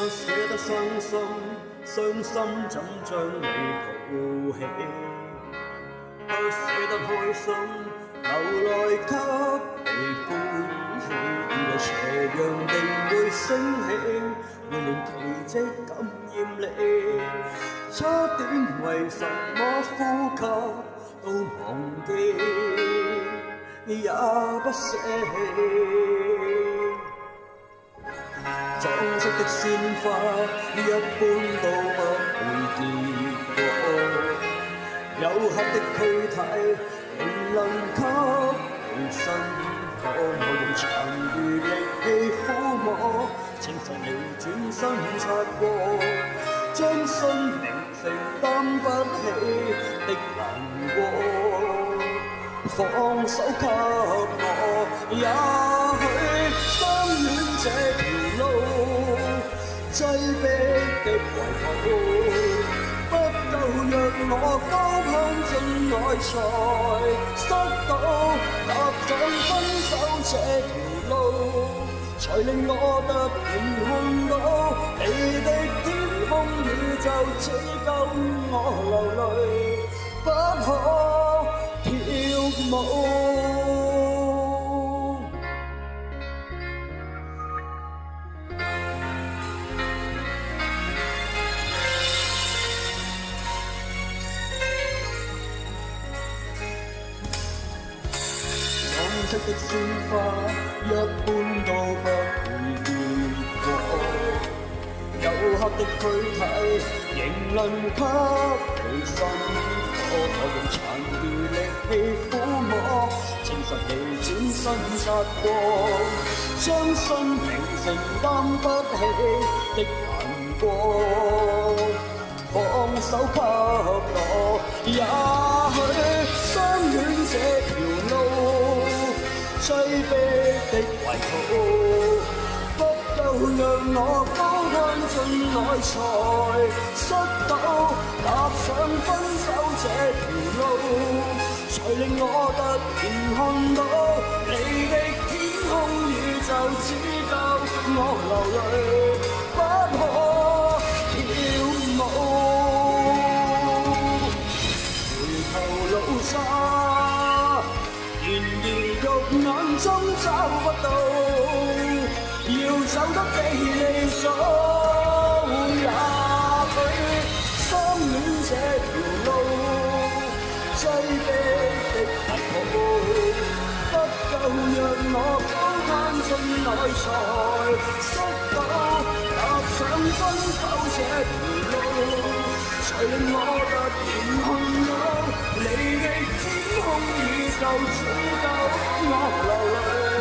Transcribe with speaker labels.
Speaker 1: 捨得傷心，傷心怎將你抱起？不捨得開心，留來給你歡喜。以為斜陽定會升起，會令奇蹟感染你。差點為什麼呼吸都忘記，也不捨棄。裝飾的鮮花一般都不會結果，有黑的軀體仍能給你生火。我用殘餘力氣撫摸，證實你轉身擦過，將生命承擔不起的難過，放手給我。也許相戀這條路擠迫的圍途，不夠讓我高攀進內才塞到，踏上分手這條路，才令我突然看到你的天空宇宙，只夠我流淚，不可跳舞。裝飾的鮮花一般都不會結果，有黑的軀體仍能給你生火。我用殘餘力氣撫摸，證實你轉身擦過，將生命承擔不起的難過，放手給我。也許相戀這條路擠迫的圍途，不夠讓我高攀進內才塞到，踏上分手這條路，才令我突然看到你的天空宇宙，只夠我流淚，不可跳舞。回頭路差，然而肉眼中找不到，要走得比你早。也許相戀這條路擠迫的泥土，不夠讓我高攀進內才塞到，踏上分手這條路，才令我突然看到你的天空宇宙，只夠我流淚。